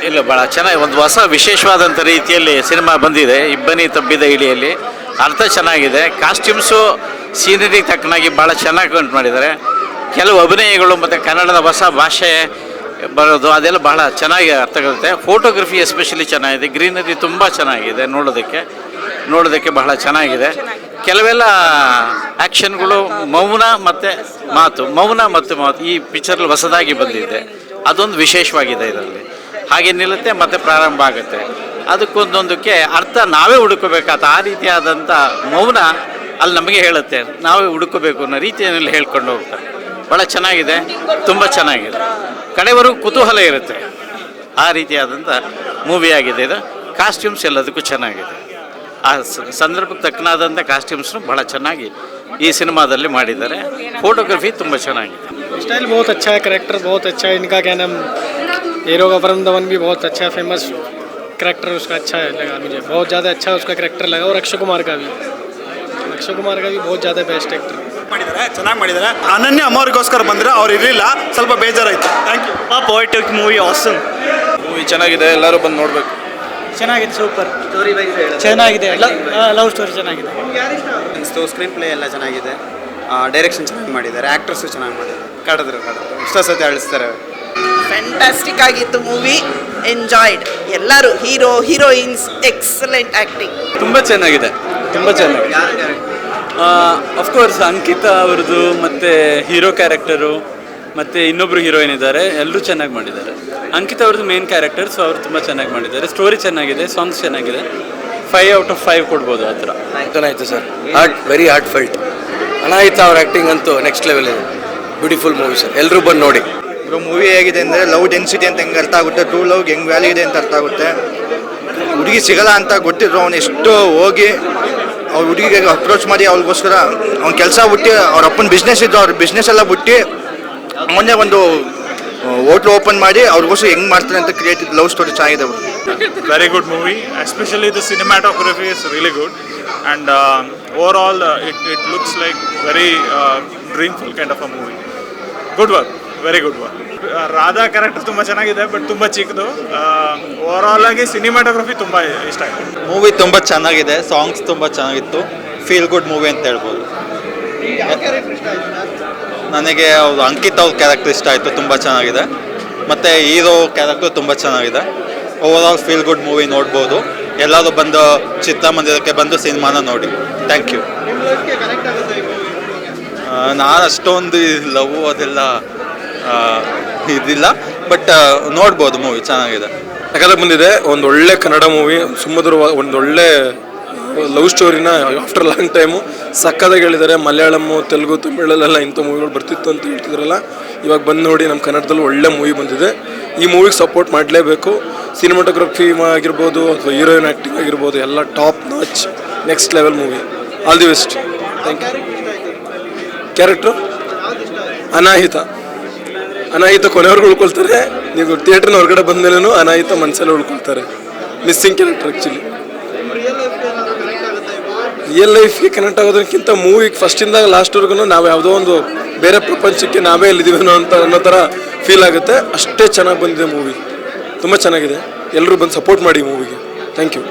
ಇಲ್ಲ ಭಾಳ ಚೆನ್ನಾಗಿ ಒಂದು ಹೊಸ ವಿಶೇಷವಾದಂಥ ರೀತಿಯಲ್ಲಿ ಸಿನಿಮಾ ಬಂದಿದೆ. ಇಬ್ಬನಿ ತಬ್ಬಿದ ಇಳಿಯಲ್ಲಿ ಅರ್ಥ ಚೆನ್ನಾಗಿದೆ. ಕಾಸ್ಟ್ಯೂಮ್ಸು ಸೀನರಿಗೆ ತಕ್ಕನಾಗಿ ಭಾಳ ಚೆನ್ನಾಗಿ ಕಂಡು ಮಾಡಿದ್ದಾರೆ. ಕೆಲವು ಅಭಿನಯಗಳು ಮತ್ತು ಕನ್ನಡದ ಹೊಸ ಭಾಷೆ ಬರೋದು ಅದೆಲ್ಲ ಭಾಳ ಚೆನ್ನಾಗಿ ಅರ್ಥ ಆಗುತ್ತೆ. ಫೋಟೋಗ್ರಫಿ ಎಸ್ಪೆಷಲಿ ಚೆನ್ನಾಗಿದೆ. ಗ್ರೀನರಿ ತುಂಬ ಚೆನ್ನಾಗಿದೆ. ನೋಡೋದಕ್ಕೆ ಬಹಳ ಚೆನ್ನಾಗಿದೆ. ಕೆಲವೆಲ್ಲ ಆ್ಯಕ್ಷನ್ಗಳು ಮೌನ ಮತ್ತು ಮಾತು ಈ ಪಿಕ್ಚರಲ್ಲಿ ಹೊಸದಾಗಿ ಬಂದಿದೆ. ಅದೊಂದು ವಿಶೇಷವಾಗಿದೆ ಇದರಲ್ಲಿ. ಹಾಗೆ ನಿಲ್ಲುತ್ತೆ ಮತ್ತು ಪ್ರಾರಂಭ ಆಗುತ್ತೆ. ಅದಕ್ಕೊಂದೊಂದಕ್ಕೆ ಅರ್ಥ ನಾವೇ ಹುಡುಕಬೇಕಾದ ಆ ರೀತಿಯಾದಂಥ ಮೌನ ಅಲ್ಲಿ ನಮಗೆ ಹೇಳುತ್ತೆ. ನಾವೇ ಹುಡುಕಬೇಕು ಅನ್ನೋ ರೀತಿಯಲ್ಲಿ ಹೇಳ್ಕೊಂಡು ಹೋಗ್ತಾರೆ. ಭಾಳ ಚೆನ್ನಾಗಿದೆ, ತುಂಬ ಚೆನ್ನಾಗಿದೆ. ಕಡೆವರೆಗೂ ಕುತೂಹಲ ಇರುತ್ತೆ. ಆ ರೀತಿಯಾದಂಥ ಮೂವಿ ಆಗಿದೆ ಇದು. ಕಾಸ್ಟ್ಯೂಮ್ಸ್ ಎಲ್ಲದಕ್ಕೂ ಚೆನ್ನಾಗಿದೆ. ಆ ಸಂದರ್ಭಕ್ಕೆ ತಕ್ಕನಾದಂಥ ಕಾಸ್ಟ್ಯೂಮ್ಸ್ನು ಭಾಳ ಚೆನ್ನಾಗಿ ಈ ಸಿನಿಮಾದಲ್ಲಿ ಮಾಡಿದ್ದಾರೆ. ಫೋಟೋಗ್ರಫಿ ತುಂಬ ಚೆನ್ನಾಗಿದೆ. स्टाइल बहुत अच्छा है, करेक्टर बहुत अच्छा है इनका। क्या नाम हीरो का वरुण धवन भी बहुत अच्छा है, फेमस करेक्टर उसका अच्छा है लगा मुझे, बहुत ज़्यादा अच्छा उसका करेक्टर लगा। और अक्षय कुमार का भी बहुत ज़्यादा बेस्ट एक्टर ಮಾಡಿದ್ದಾರೆ, ಚೆನ್ನಾಗಿ ಮಾಡಿದ್ದಾರೆ. ಅನನ್ಯ ಅಮ್ಮವ್ರಿಗೋಸ್ಕರ ಬಂದರೆ ಅವ್ರು ಇರಲಿಲ್ಲ, ಸ್ವಲ್ಪ ಬೇಜಾರಾಯಿತು. Thank you. Poetic movie awesome. Movie ಚೆನ್ನಾಗಿದೆ, ಎಲ್ಲರೂ ಬಂದು ನೋಡಬೇಕು. ಚೆನ್ನಾಗಿದೆ, ಸೂಪರ್ ಸ್ಟೋರಿ ಚೆನ್ನಾಗಿದೆ, ಲವ್ ಸ್ಟೋರಿ ಚೆನ್ನಾಗಿದೆ. ಸ್ಕ್ರೀನ್ ಪ್ಲೇ ಎಲ್ಲ ಚೆನ್ನಾಗಿದೆ, ಡೈರೆಕ್ಷನ್ ಚೆನ್ನಾಗಿ ಮಾಡಿದ್ದಾರೆ, ಆ್ಯಕ್ಟರ್ಸು ಚೆನ್ನಾಗಿ ಮಾಡಿದ್ದಾರೆ. ಕಡಿದ್ರು ಇಷ್ಟೋ ಸತಿ ಅಳಿಸ್ತಾರೆ. ಫ್ಯಾಂಟಾಸ್ಟಿಕ್ ಆಗಿತ್ತು ಮೂವಿ, ಎಂಜಾಯ್ಡ್. ಎಲ್ಲರೂ ಹೀರೋಯಿನ್ಸ್ ಎಕ್ಸಲೆಂಟ್ ಆ್ಯಕ್ಟಿಂಗ್. ತುಂಬ ಚೆನ್ನಾಗಿದೆ. ಅಫ್ಕೋರ್ಸ್ ಅಂಕಿತಾ ಅವ್ರದ್ದು ಮತ್ತು ಹೀರೋ ಕ್ಯಾರೆಕ್ಟರು ಮತ್ತು ಇನ್ನೊಬ್ಬರು ಹೀರೋಯಿನ್ ಇದ್ದಾರೆ, ಎಲ್ಲರೂ ಚೆನ್ನಾಗಿ ಮಾಡಿದ್ದಾರೆ. ಅಂಕಿತಾ ಅವ್ರದ್ದು ಮೇನ್ ಕ್ಯಾರೆಕ್ಟರ್, ಸೊ ಅವರು ತುಂಬ ಚೆನ್ನಾಗಿ ಮಾಡಿದ್ದಾರೆ. ಸ್ಟೋರಿ ಚೆನ್ನಾಗಿದೆ, ಸಾಂಗ್ಸ್ ಚೆನ್ನಾಗಿದೆ. 5 out of 5 ಕೊಡ್ಬೋದು ಆ ಥರ. ಚೆನ್ನಾಗಿತ್ತು sir. Very heartfelt. Anahita ಅವ್ರ ಆ್ಯಕ್ಟಿಂಗ್ ಅಂತೂ ನೆಕ್ಸ್ಟ್ ಲೆವೆಲ್ ಇದೆ. ಬ್ಯೂಟಿಫುಲ್ ಮೂವಿ ಸರ್, ಎಲ್ಲರೂ ಬಂದು ನೋಡಿ. ಇವಾಗ ಮೂವಿ ಹೇಗಿದೆ ಅಂದರೆ ಲವ್ ಡೆನ್ಸಿಟಿ ಅಂತ ಹೆಂಗೆ ಅರ್ಥ ಆಗುತ್ತೆ, ಟ್ರೂ ಲವ್ಗೆ ಹೆಂಗೆ ವ್ಯಾಲ್ಯೂ ಇದೆ ಅಂತ ಅರ್ಥ ಆಗುತ್ತೆ. ಹುಡುಗಿ ಸಿಗಲ್ಲ ಅಂತ ಗೊತ್ತಿದ್ರು ಅವನು ಎಷ್ಟು ಹೋಗಿ ಅವ್ರ ಹುಡುಗಿಗೆ ಅಪ್ರೋಚ್ ಮಾಡಿ ಅವ್ರಿಗೋಸ್ಕರ ಅವ್ನ ಕೆಲಸ ಬಿಟ್ಟು ಅವ್ರ ಅಪ್ಪನ ಬಿಸ್ನೆಸ್ ಇದ್ದು ಅವ್ರ ಬಿಸ್ನೆಸ್ ಎಲ್ಲ ಬಿಟ್ಟು ಮೊನ್ನೆ ಒಂದು ಹೋಟ್ಲು ಓಪನ್ ಮಾಡಿ ಅವ್ರಿಗೋಸ್ಕರ ಹೆಂಗೆ ಮಾಡ್ತಾರೆ ಅಂತ ಕ್ರಿಯೇಟ್ ಲವ್ ಸ್ಟೋರಿ ಚೆನ್ನಾಗಿದೆ. Very good movie, especially the cinematography is really good and over it looks like very dreamful kind of a movie. Good work, very good work. Radha character ತುಂಬ ಚೆನ್ನಾಗಿದೆ, but ತುಂಬ ಚಿಕ್ಕದು. ಓವರ್ ಆಗಿ cinematography ತುಂಬ ಇಷ್ಟ ಆಯಿತು. Movie ತುಂಬ ಚೆನ್ನಾಗಿದೆ, ಸಾಂಗ್ಸ್ ತುಂಬ ಚೆನ್ನಾಗಿತ್ತು. ಫೀಲ್ ಗುಡ್ ಮೂವಿ ಅಂತ ಹೇಳ್ಬೋದು. ನನಗೆ ಅವ್ರು ಅಂಕಿತ್ ಅವ್ರ ಕ್ಯಾರೆಕ್ಟರ್ ಇಷ್ಟ ಆಯಿತು, ತುಂಬ ಚೆನ್ನಾಗಿದೆ. ಮತ್ತು ಹೀರೋ ಕ್ಯಾರೆಕ್ಟರ್ ತುಂಬ ಚೆನ್ನಾಗಿದೆ. ಓವರ್ ಫೀಲ್ ಗುಡ್ ಮೂವಿ ನೋಡ್ಬೋದು. ಎಲ್ಲರೂ ಬಂದು ಚಿತ್ರಮಂದಿರಕ್ಕೆ ಬಂದು ಸಿನಿಮಾನ ನೋಡಿ. Thank you. ನಾನು ಅಷ್ಟೊಂದು ಲವ್ ಅದೆಲ್ಲ ಇದಿಲ್ಲ, ಬಟ್ ನೋಡ್ಬೋದು, ಮೂವಿ ಚೆನ್ನಾಗಿದೆ. ಯಾಕಂದ್ರೆ ಬಂದಿದೆ ಒಂದು ಒಳ್ಳೆ ಕನ್ನಡ ಮೂವಿ, ಒಂದೊಳ್ಳೆ ಲವ್ ಸ್ಟೋರಿನ ಆಫ್ಟರ್ ಲಾಂಗ್ ಟೈಮು ಸಕ್ಕದಾಗಿ ಹೇಳಿದ್ದಾರೆ. ಮಲಯಾಳಮ್ಮು, ತೆಲುಗು, ತಮಿಳಲ್ಲೆಲ್ಲ ಇಂಥ ಮೂವಿಗಳು ಬರ್ತಿತ್ತು ಅಂತ ಹೇಳ್ತಿದ್ರಲ್ಲ, ಇವಾಗ ಬಂದು ನೋಡಿ ನಮ್ಮ ಕನ್ನಡದಲ್ಲಿ ಒಳ್ಳೆ ಮೂವಿ ಬಂದಿದೆ. ಈ ಮೂವಿಗೆ ಸಪೋರ್ಟ್ ಮಾಡಲೇಬೇಕು. ಸಿನಿಮಾಟೋಗ್ರಫಿ ಆಗಿರ್ಬೋದು ಅಥವಾ ಹೀರೋಯಿನ್ ಆ್ಯಕ್ಟಿಂಗ್ ಆಗಿರ್ಬೋದು ಎಲ್ಲ top notch, next level movie. All the best. Thank you. Character Anahita ಕೊನೆಯವ್ರಿಗೆ ಉಳ್ಕೊಳ್ತಾರೆ. ನೀವು ಥಿಯೇಟ್ರಿನ ಹೊರಗಡೆ ಬಂದಮೇಲೂ ಅನಾಹಿತ ಮನಸ್ಸಲ್ಲಿ ಉಳ್ಕೊಳ್ತಾರೆ. Missing character actually. ರಿಯಲ್ ಲೈಫ್ಗೆ ಕನೆಕ್ಟ್ ಆಗೋದಕ್ಕಿಂತ ಮೂವಿಗೆ ಫಸ್ಟಿಂದ ಲಾಸ್ಟ್ವರೆಗೂ ನಾವು ಯಾವುದೋ ಒಂದು ಬೇರೆ ಪ್ರಪಂಚಕ್ಕೆ ನಾವೇ ಎಲ್ಲಿದ್ದೀವೇನೋ ಅಂತ ಅನ್ನೋ ಥರ ಫೀಲ್ ಆಗುತ್ತೆ. ಅಷ್ಟೇ ಚೆನ್ನಾಗಿ ಬಂದಿದೆ ಮೂವಿ, ತುಂಬ ಚೆನ್ನಾಗಿದೆ. ಎಲ್ಲರೂ ಬಂದು ಸಪೋರ್ಟ್ ಮಾಡಿ ಮೂವಿಗೆ. Thank you.